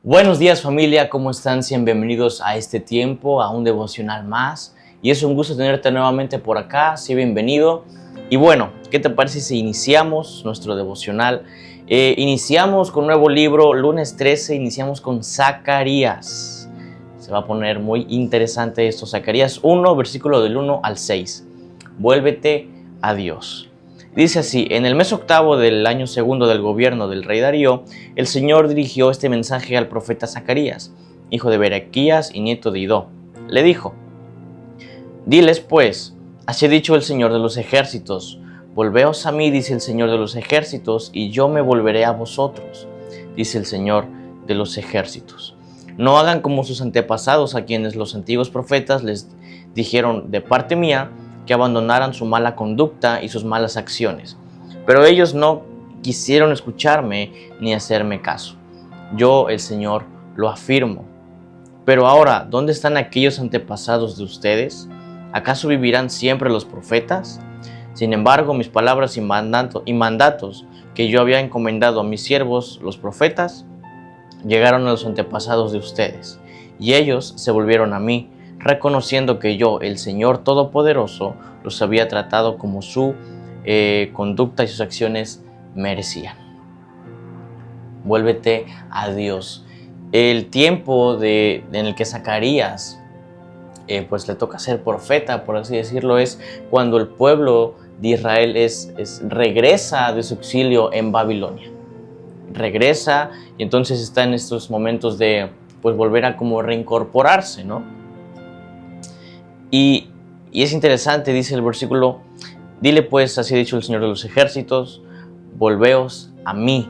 Buenos días familia, ¿cómo están? Sean bienvenidos a este tiempo, a un devocional más. Y es un gusto tenerte nuevamente por acá, sí, bienvenido. Y bueno, ¿qué te parece si iniciamos nuestro devocional? Iniciamos con un nuevo libro, lunes 13, iniciamos con Zacarías. Se va a poner muy interesante esto, Zacarías 1, versículo del 1 al 6. Vuélvete a Dios. Dice así: en el mes octavo del año segundo del gobierno del rey Darío, el Señor dirigió este mensaje al profeta Zacarías, hijo de Berequías y nieto de Idó. Le dijo: diles pues, así ha dicho el Señor de los ejércitos, volveos a mí, dice el Señor de los ejércitos, y yo me volveré a vosotros, dice el Señor de los ejércitos. No hagan como sus antepasados, a quienes los antiguos profetas les dijeron de parte mía, que abandonaran su mala conducta y sus malas acciones. Pero ellos no quisieron escucharme ni hacerme caso. Yo, el Señor, lo afirmo. Pero ahora, ¿dónde están aquellos antepasados de ustedes? ¿Acaso vivirán siempre los profetas? Sin embargo, mis palabras y mandatos que yo había encomendado a mis siervos, los profetas, llegaron a los antepasados de ustedes, y ellos se volvieron a mí, reconociendo que yo, el Señor Todopoderoso, los había tratado como su conducta y sus acciones merecían. Vuélvete a Dios. El tiempo en el que Zacarías pues le toca ser profeta, por así decirlo, es cuando el pueblo de Israel regresa de su exilio en Babilonia. Regresa y entonces está en estos momentos de pues volver a como reincorporarse, ¿no? Y es interesante, dice el versículo: dile pues, así ha dicho el Señor de los ejércitos, volveos a mí,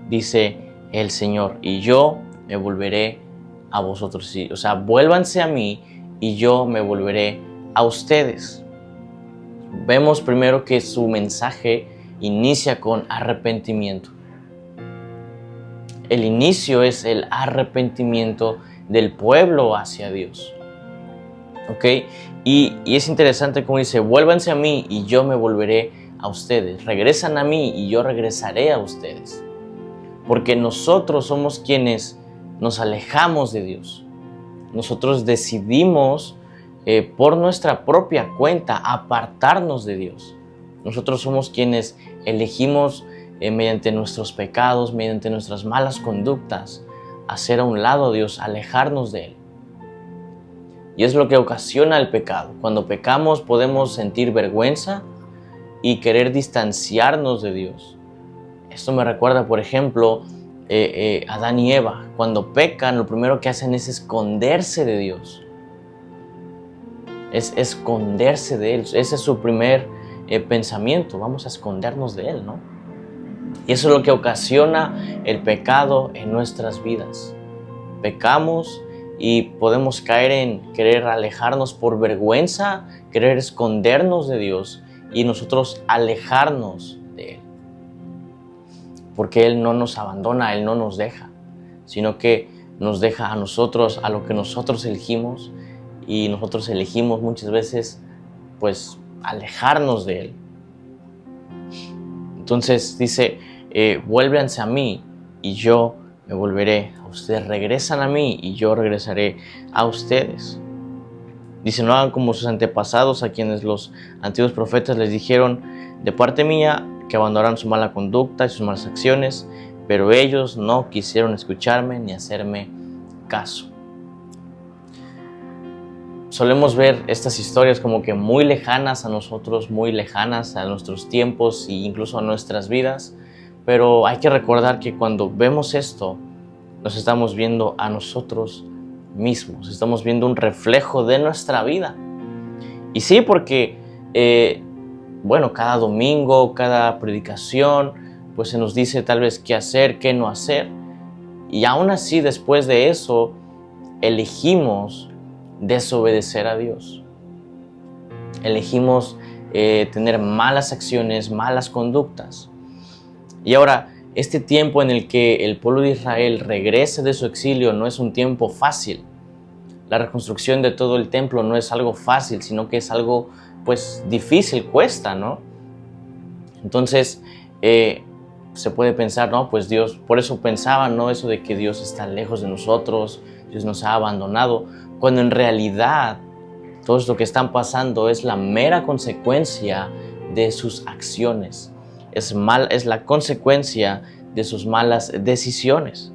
dice el Señor, y yo me volveré a vosotros. Sí, o sea, vuélvanse a mí y yo me volveré a ustedes. Vemos primero que su mensaje inicia con arrepentimiento. El inicio es el arrepentimiento del pueblo hacia Dios. ¿Ok? Y es interesante como dice: vuélvanse a mí y yo me volveré a ustedes. Regresan a mí y yo regresaré a ustedes. Porque nosotros somos quienes nos alejamos de Dios. Nosotros decidimos por nuestra propia cuenta apartarnos de Dios. Nosotros somos quienes elegimos mediante nuestros pecados, mediante nuestras malas conductas, hacer a un lado a Dios, alejarnos de Él. Y es lo que ocasiona el pecado. Cuando pecamos podemos sentir vergüenza y querer distanciarnos de Dios. Esto me recuerda, por ejemplo, Adán y Eva. Cuando pecan, lo primero que hacen es esconderse de Dios. Es esconderse de Él. Ese es su primer pensamiento. Vamos a escondernos de Él, ¿no? Y eso es lo que ocasiona el pecado en nuestras vidas. Pecamos y podemos caer en querer alejarnos por vergüenza, querer escondernos de Dios y nosotros alejarnos de Él. Porque Él no nos abandona, Él no nos deja, sino que nos deja a nosotros, a lo que nosotros elegimos, y nosotros elegimos muchas veces pues alejarnos de Él. Entonces dice: vuélvanse a mí y yo me volveré a ustedes. Regresan a mí y yo regresaré a ustedes. Dice: no hagan como sus antepasados, a quienes los antiguos profetas les dijeron de parte mía, que abandonaran su mala conducta y sus malas acciones, pero ellos no quisieron escucharme ni hacerme caso. Solemos ver estas historias como que muy lejanas a nosotros, muy lejanas a nuestros tiempos e incluso a nuestras vidas, pero hay que recordar que cuando vemos esto, nos estamos viendo a nosotros mismos, estamos viendo un reflejo de nuestra vida. Y sí, porque cada domingo, cada predicación, pues se nos dice tal vez qué hacer, qué no hacer. Y aún así, después de eso, elegimos desobedecer a Dios. Elegimos tener malas acciones, malas conductas. Y ahora, este tiempo en el que el pueblo de Israel regrese de su exilio no es un tiempo fácil. La reconstrucción de todo el templo no es algo fácil, sino que es algo pues difícil, cuesta, ¿no? Entonces, se puede pensar, no, pues Dios, por eso pensaban, ¿no? Eso de que Dios está lejos de nosotros, Dios nos ha abandonado, cuando en realidad todo esto que están pasando es la mera consecuencia de sus acciones, es la consecuencia de sus malas decisiones.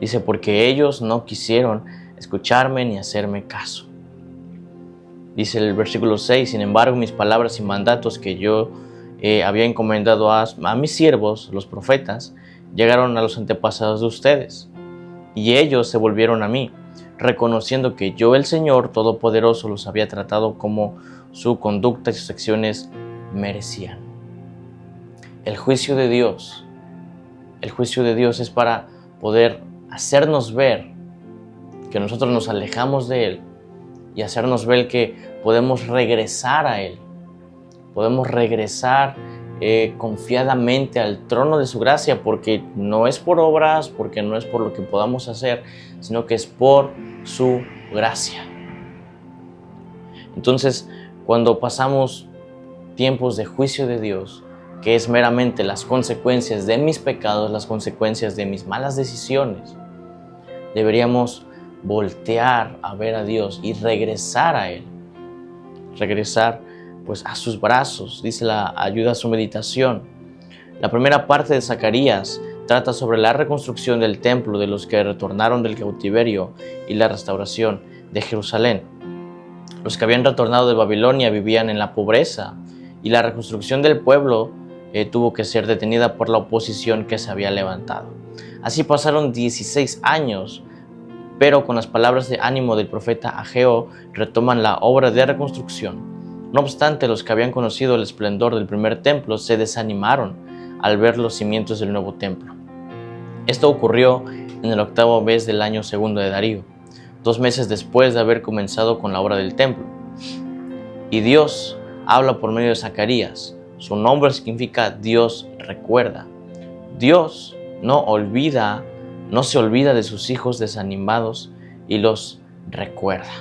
Dice, porque ellos no quisieron escucharme ni hacerme caso. Dice el versículo 6, sin embargo, mis palabras y mandatos que yo había encomendado a mis siervos, los profetas, llegaron a los antepasados de ustedes, y ellos se volvieron a mí, reconociendo que yo, el Señor Todopoderoso, los había tratado como su conducta y sus acciones merecían. El juicio de Dios es para poder hacernos ver que nosotros nos alejamos de Él y hacernos ver que podemos regresar a Él. Podemos regresar confiadamente al trono de su gracia, porque no es por obras, porque no es por lo que podamos hacer, sino que es por su gracia. Entonces, cuando pasamos tiempos de juicio de Dios, que es meramente las consecuencias de mis pecados, las consecuencias de mis malas decisiones, deberíamos voltear a ver a Dios y regresar a Él. Regresar pues a sus brazos, dice la ayuda a su meditación. La primera parte de Zacarías trata sobre la reconstrucción del templo de los que retornaron del cautiverio y la restauración de Jerusalén. Los que habían retornado de Babilonia vivían en la pobreza y la reconstrucción del pueblo tuvo que ser detenida por la oposición que se había levantado. Así pasaron 16 años, pero con las palabras de ánimo del profeta Ageo retoman la obra de reconstrucción. No obstante, los que habían conocido el esplendor del primer templo se desanimaron al ver los cimientos del nuevo templo. Esto ocurrió en el 8º mes del año segundo de Darío, 2 meses después de haber comenzado con la obra del templo. Y Dios habla por medio de Zacarías. Su nombre significa Dios recuerda. Dios no se olvida de sus hijos desanimados y los recuerda.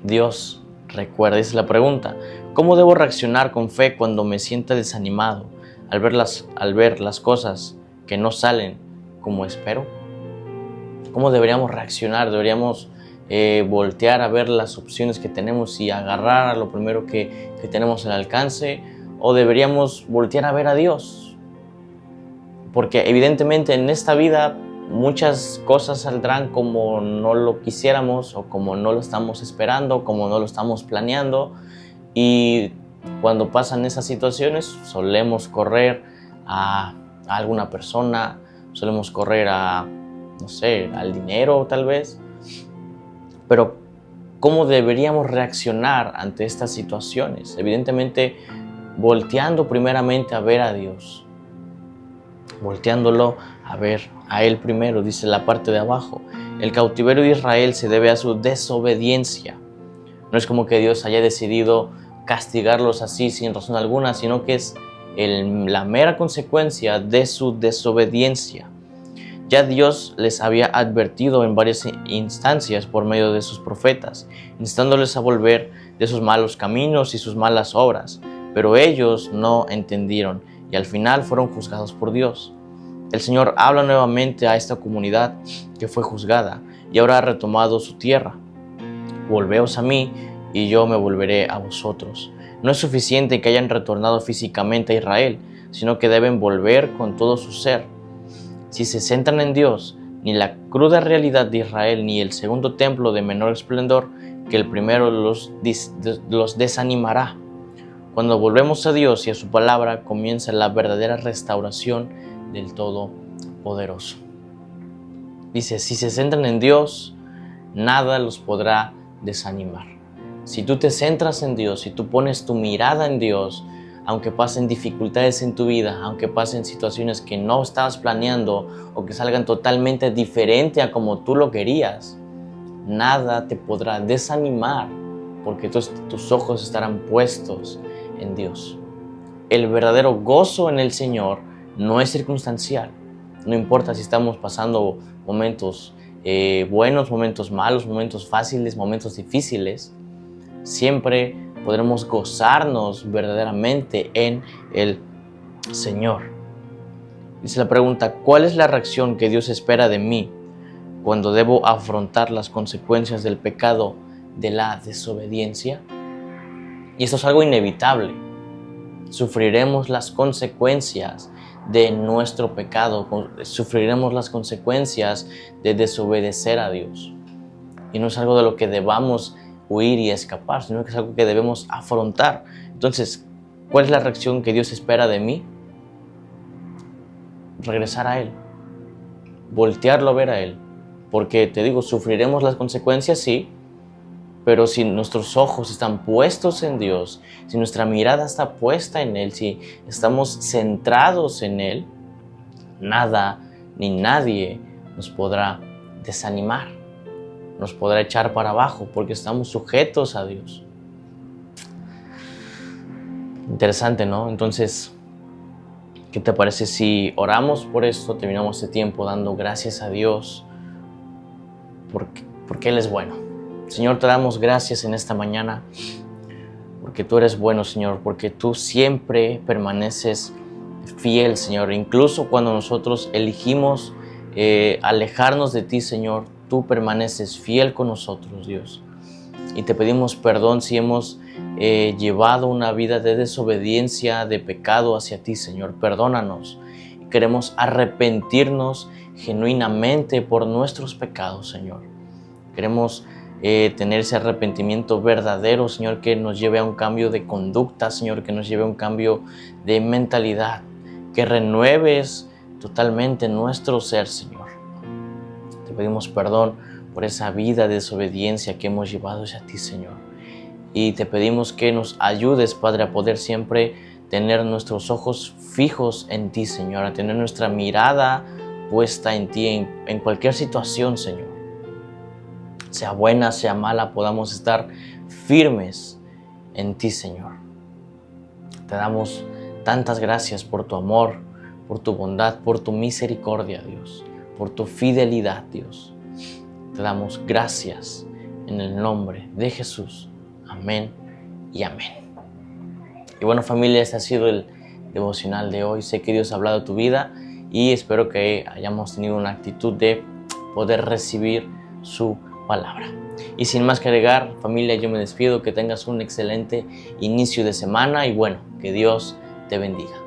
Dios recuerda. Esa es la pregunta. ¿Cómo debo reaccionar con fe cuando me sienta desanimado al ver las cosas que no salen como espero? ¿Cómo deberíamos reaccionar? ¿Deberíamos voltear a ver las opciones que tenemos y agarrar a lo primero que tenemos al alcance? ¿O deberíamos voltear a ver a Dios? Porque evidentemente en esta vida muchas cosas saldrán como no lo quisiéramos, o como no lo estamos esperando, como no lo estamos planeando, y cuando pasan esas situaciones solemos correr a alguna persona, solemos correr a, no sé, al dinero tal vez. Pero ¿cómo deberíamos reaccionar ante estas situaciones? Evidentemente volteando primeramente a ver a Dios, volteándolo a ver a Él primero. Dice la parte de abajo, el cautiverio de Israel se debe a su desobediencia. No es como que Dios haya decidido castigarlos así sin razón alguna, sino que es la mera consecuencia de su desobediencia. Ya Dios les había advertido en varias instancias por medio de sus profetas, instándoles a volver de sus malos caminos y sus malas obras, pero ellos no entendieron y al final fueron juzgados por Dios. El Señor habla nuevamente a esta comunidad que fue juzgada y ahora ha retomado su tierra. Volveos a mí y yo me volveré a vosotros. No es suficiente que hayan retornado físicamente a Israel, sino que deben volver con todo su ser. Si se centran en Dios, ni la cruda realidad de Israel ni el segundo templo de menor esplendor que el primero los desanimará. Cuando volvemos a Dios y a su palabra, comienza la verdadera restauración del Todopoderoso. Dice, si se centran en Dios, nada los podrá desanimar. Si tú te centras en Dios, si tú pones tu mirada en Dios, aunque pasen dificultades en tu vida, aunque pasen situaciones que no estabas planeando o que salgan totalmente diferente a como tú lo querías, nada te podrá desanimar porque tus ojos estarán puestos en Dios. El verdadero gozo en el Señor no es circunstancial. No importa si estamos pasando momentos buenos, momentos malos, momentos fáciles, momentos difíciles. Siempre podremos gozarnos verdaderamente en el Señor. Dice la pregunta, ¿cuál es la reacción que Dios espera de mí cuando debo afrontar las consecuencias del pecado de la desobediencia? Y esto es algo inevitable. Sufriremos las consecuencias de nuestro pecado, sufriremos las consecuencias de desobedecer a Dios. Y no es algo de lo que debamos huir y escapar, sino que es algo que debemos afrontar. Entonces, ¿cuál es la reacción que Dios espera de mí? Regresar a Él, voltearlo a ver a Él. Porque te digo, sufriremos las consecuencias, sí, pero si nuestros ojos están puestos en Dios, si nuestra mirada está puesta en Él, si estamos centrados en Él, nada ni nadie nos podrá desanimar, nos podrá echar para abajo, porque estamos sujetos a Dios. Interesante, ¿no? Entonces, ¿qué te parece si oramos por esto? Terminamos este tiempo dando gracias a Dios porque Él es bueno. Señor, te damos gracias en esta mañana porque tú eres bueno, Señor, porque tú siempre permaneces fiel, Señor. Incluso cuando nosotros elegimos alejarnos de ti, Señor, tú permaneces fiel con nosotros, Dios. Y te pedimos perdón si hemos llevado una vida de desobediencia, de pecado hacia ti, Señor. Perdónanos. Queremos arrepentirnos genuinamente por nuestros pecados, Señor. Queremos tener ese arrepentimiento verdadero, Señor, que nos lleve a un cambio de conducta, Señor, que nos lleve a un cambio de mentalidad, que renueves totalmente nuestro ser, Señor. Te pedimos perdón por esa vida de desobediencia que hemos llevado hacia ti, Señor. Y te pedimos que nos ayudes, Padre, a poder siempre tener nuestros ojos fijos en ti, Señor, a tener nuestra mirada puesta en ti en cualquier situación, Señor. Sea buena, sea mala, podamos estar firmes en ti, Señor. Te damos tantas gracias por tu amor, por tu bondad, por tu misericordia, Dios, por tu fidelidad, Dios. Te damos gracias en el nombre de Jesús. Amén y amén. Y bueno, familia, este ha sido el devocional de hoy. Sé que Dios ha hablado a tu vida y espero que hayamos tenido una actitud de poder recibir su palabra. Y sin más que agregar, familia, yo me despido. Que tengas un excelente inicio de semana y bueno, que Dios te bendiga.